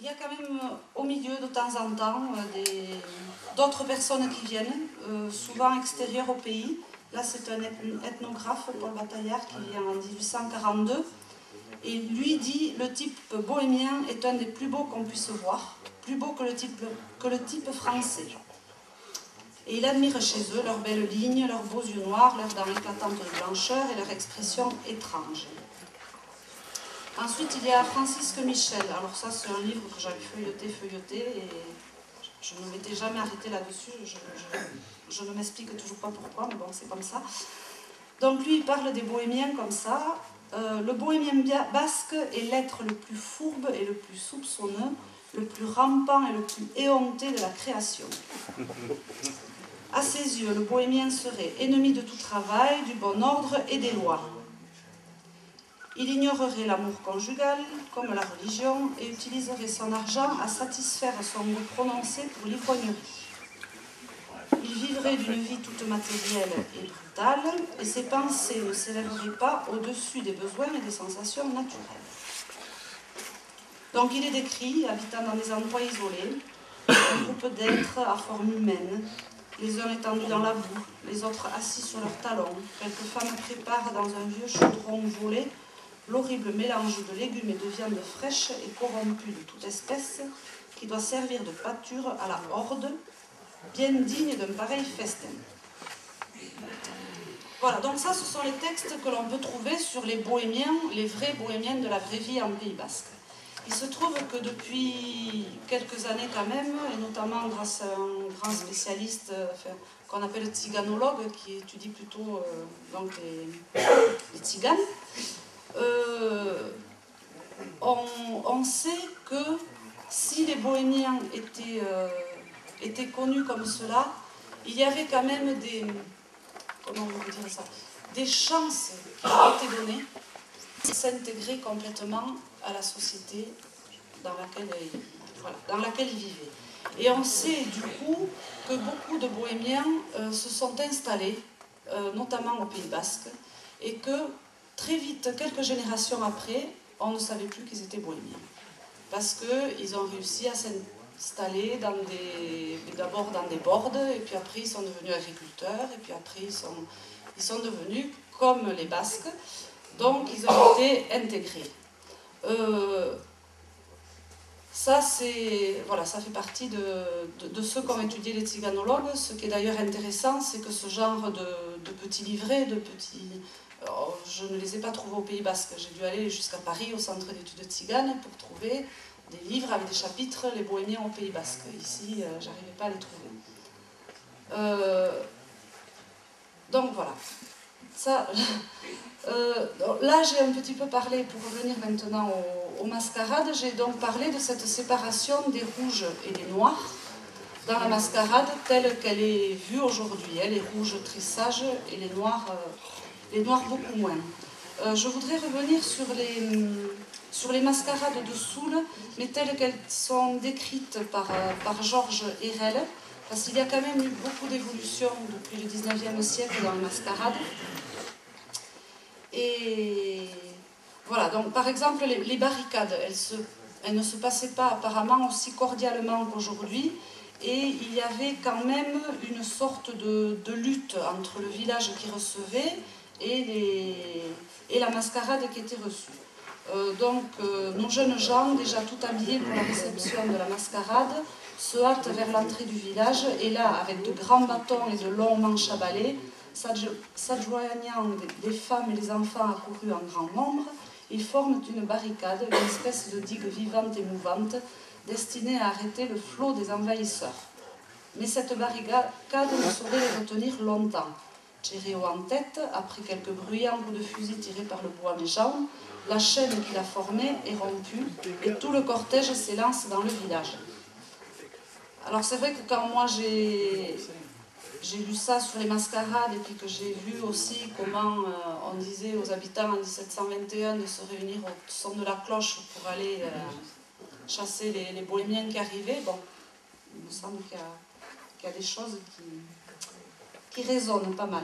il y a quand même au milieu de temps en temps d'autres personnes qui viennent, souvent extérieures au pays. Là c'est un ethnographe, Paul Bataillard, qui vient en 1842. Et lui dit, le type bohémien est un des plus beaux qu'on puisse voir, plus beau que le type français. Et il admire chez eux leurs belles lignes, leurs beaux yeux noirs, leurs dents éclatantes de blancheur et leur expression étrange. Ensuite, il y a Francisque Michel. Alors ça, c'est un livre que j'avais feuilleté, et je ne m'étais jamais arrêtée là-dessus. Je ne m'explique toujours pas pourquoi, mais bon, c'est comme ça. Donc lui, il parle des bohémiens comme ça. Le bohémien basque est l'être le plus fourbe et le plus soupçonneux, le plus rampant et le plus éhonté de la création. À ses yeux, le bohémien serait ennemi de tout travail, du bon ordre et des lois. Il ignorerait l'amour conjugal, comme la religion, et utiliserait son argent à satisfaire son goût prononcé pour l'ivrognerie. Il vivrait d'une vie toute matérielle et brutale, et ses pensées ne s'élèveraient pas au-dessus des besoins et des sensations naturelles. Donc il est décrit, habitant dans des endroits isolés, un groupe d'êtres à forme humaine, les uns étendus dans la boue, les autres assis sur leurs talons. Quelques femmes préparent dans un vieux chaudron volé l'horrible mélange de légumes et de viande fraîche et corrompue de toute espèce qui doit servir de pâture à la horde, bien digne d'un pareil festin. Voilà, donc ça, ce sont les textes que l'on peut trouver sur les bohémiens, les vrais bohémiens de la vraie vie en Pays Basque. Il se trouve que depuis quelques années quand même, et notamment grâce à un grand spécialiste qu'on appelle tziganologue, qui étudie plutôt donc les tziganes, on sait que si les bohémiens étaient connus comme cela, il y avait quand même des chances qui ont été données de s'intégrer complètement à la société dans laquelle ils vivaient. Et on sait du coup que beaucoup de bohémiens se sont installés, notamment au Pays Basque, et que très vite, quelques générations après, on ne savait plus qu'ils étaient bohémiens. Parce qu'ils ont réussi à s'installer d'abord dans des bordes, et puis après ils sont devenus agriculteurs, et puis après ils sont devenus comme les Basques, donc ils ont été intégrés. Ça fait partie de ceux qu'ont étudié les tziganologues. Ce qui est d'ailleurs intéressant, c'est que ce genre de petits livrets, je ne les ai pas trouvés au Pays Basque. J'ai dû aller jusqu'à Paris, au centre d'études tziganes, pour trouver des livres avec des chapitres « Les bohémiens au Pays Basque ». Ici, j'arrivais pas à les trouver. Donc voilà. Ça, là, j'ai un petit peu parlé, pour revenir maintenant aux mascarades, j'ai donc parlé de cette séparation des rouges et des noirs dans la mascarade telle qu'elle est vue aujourd'hui. Les rouges très sages et les noirs beaucoup moins. Je voudrais revenir sur les mascarades de Soule, mais telles qu'elles sont décrites par Georges Hérel, parce qu'il y a quand même eu beaucoup d'évolutions depuis le 19e siècle dans les mascarades. Et voilà, donc par exemple, les barricades, elles ne se passaient pas apparemment aussi cordialement qu'aujourd'hui, et il y avait quand même une sorte de lutte entre le village qui recevait et la mascarade qui était reçue. Nos jeunes gens, déjà tout habillés pour la réception de la mascarade, se hâtent vers l'entrée du village, et là, avec de grands bâtons et de longs manches à balai, s'adjoignant des femmes et des enfants accourus en grand nombre, ils forment une barricade, une espèce de digue vivante et mouvante, destinée à arrêter le flot des envahisseurs. Mais cette barricade ne saurait les retenir longtemps. Tchéréo en tête, après quelques bruyants coups de fusil tirés par le bois méchant, la chaîne qui la formait est rompue et tout le cortège s'élance dans le village. Alors c'est vrai que quand moi j'ai lu ça sur les mascarades, et puis que j'ai vu aussi comment on disait aux habitants en 1721 de se réunir au son de la cloche pour aller chasser les bohémiens qui arrivaient, bon, il me semble qu'il y a des choses qui résonnent pas mal.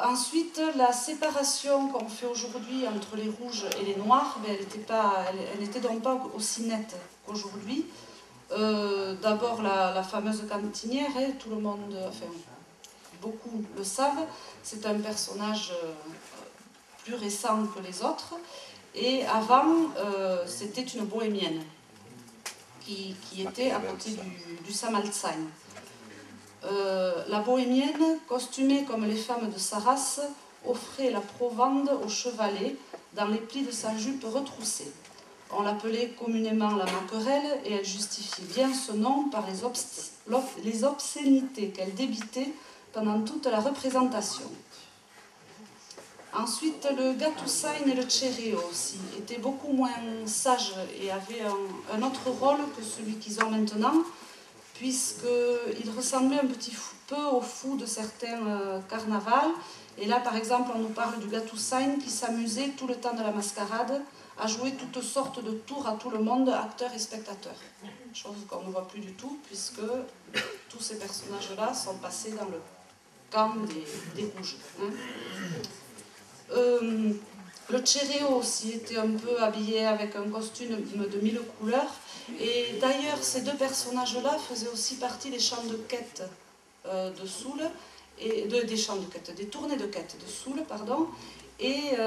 Ensuite, la séparation qu'on fait aujourd'hui entre les rouges et les noirs, ben, elle n'était donc pas aussi nette qu'aujourd'hui. D'abord, la fameuse cantinière, hein, tout le monde, enfin, beaucoup le savent, c'est un personnage plus récent que les autres. Et avant, c'était une bohémienne qui était à côté du Samaltsheim. La bohémienne, costumée comme les femmes de sa race, offrait la provende au chevalet dans les plis de sa jupe retroussée. On l'appelait communément la maquerelle et elle justifiait bien ce nom par les obscénités qu'elle débitait pendant toute la représentation. Ensuite, le Gattusain et le Cereo aussi étaient beaucoup moins sages et avaient un autre rôle que celui qu'ils ont maintenant, puisqu'ils ressemblaient un petit peu aux fous de certains carnavals. Et là, par exemple, on nous parle du Gattusain qui s'amusait tout le temps de la mascarade à jouer toutes sortes de tours à tout le monde, acteurs et spectateurs. Chose qu'on ne voit plus du tout, puisque tous ces personnages-là sont passés dans le camp des rouges. Hein. Le Cereo aussi était un peu habillé avec un costume de 1000 couleurs. Et d'ailleurs, ces deux personnages-là faisaient aussi partie des chants de quête de Soule, des tournées de quête de Soule, pardon, et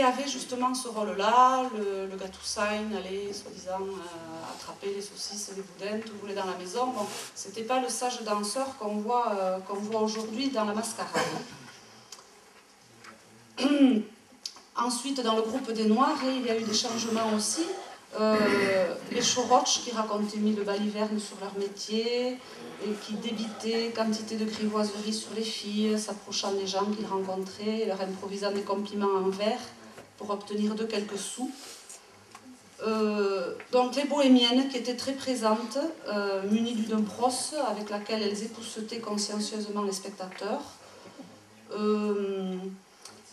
avait justement ce rôle-là. Le Gattusain allait, soi-disant, attraper les saucisses et les boudins, tout roulait dans la maison. Bon, c'était pas le sage danseur qu'on voit aujourd'hui dans la mascarade. Ensuite, dans le groupe des Noirs, il y a eu des changements aussi. Les Choroches qui racontaient 1000 balivernes sur leur métier et qui débitaient quantité de grivoiseries sur les filles, s'approchant des gens qu'ils rencontraient et leur improvisant des compliments en vers pour obtenir d'eux quelques sous. Donc les bohémiennes qui étaient très présentes, munies d'une brosse avec laquelle elles époussetaient consciencieusement les spectateurs.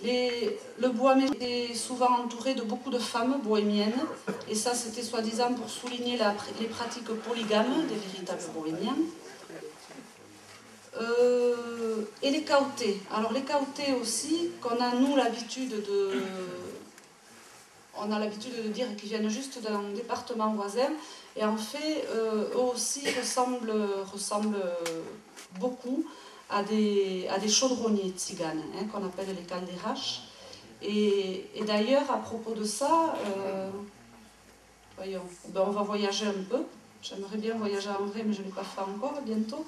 Le bohème était souvent entouré de beaucoup de femmes bohémiennes, et ça c'était soi-disant pour souligner les pratiques polygames des véritables bohémiens. Et les caotés. Alors les caotés aussi, qu'on a nous l'habitude de... On a l'habitude de dire qu'ils viennent juste d'un département voisin, et en fait, eux aussi ressemblent beaucoup à des chaudronniers tziganes, hein, qu'on appelle les calderas. Et d'ailleurs, à propos de ça, voyons, ben on va voyager un peu. J'aimerais bien voyager en vrai, mais je ne l'ai pas fait encore, bientôt.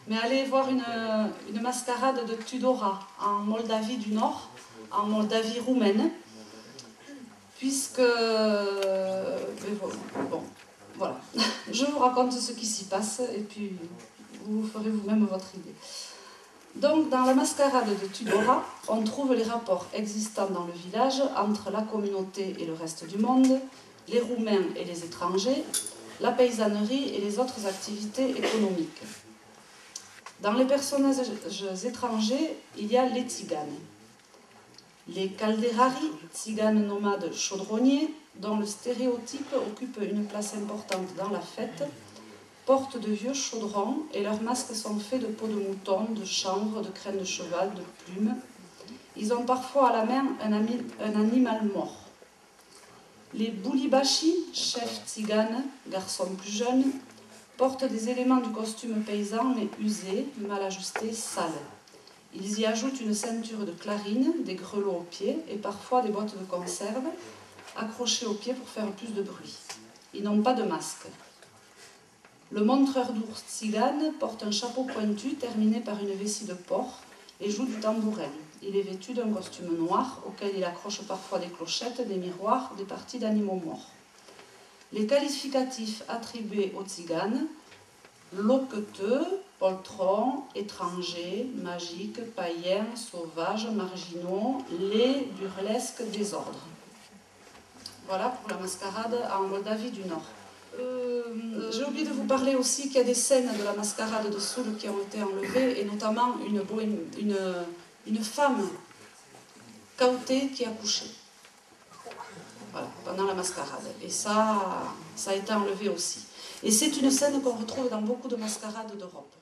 Mais aller voir une mascarade de Tudora en Moldavie du Nord, en Moldavie roumaine, puisque... bon, voilà. Je vous raconte ce qui s'y passe, et puis vous ferez vous-même votre idée. Donc, dans la mascarade de Tudora, on trouve les rapports existants dans le village entre la communauté et le reste du monde, les Roumains et les étrangers, la paysannerie et les autres activités économiques. Dans les personnages étrangers, il y a les tziganes. Les calderari, tziganes nomades chaudronniers, dont le stéréotype occupe une place importante dans la fête, portent de vieux chaudrons et leurs masques sont faits de peau de mouton, de chanvre, de crème de cheval, de plumes. Ils ont parfois à la main un animal mort. Les boulibashi, chefs tziganes, garçons plus jeunes, portent des éléments du costume paysan mais usés, mal ajustés, sales. Ils y ajoutent une ceinture de clarines, des grelots aux pieds et parfois des boîtes de conserve accrochées aux pieds pour faire plus de bruit. Ils n'ont pas de masque. Le montreur d'ours tzigane porte un chapeau pointu terminé par une vessie de porc et joue du tambourin. Il est vêtu d'un costume noir auquel il accroche parfois des clochettes, des miroirs, des parties d'animaux morts. Les qualificatifs attribués aux tziganes, loqueteux, poltron, étranger, magique, païen, sauvage, marginaux, laid, burlesque, désordre. Voilà pour la mascarade en Moldavie du Nord. J'ai oublié de vous parler aussi qu'il y a des scènes de la mascarade de Soule qui ont été enlevées, et notamment une femme cautée qui a couché, voilà, pendant la mascarade. Et ça a été enlevé aussi. Et c'est une scène qu'on retrouve dans beaucoup de mascarades d'Europe.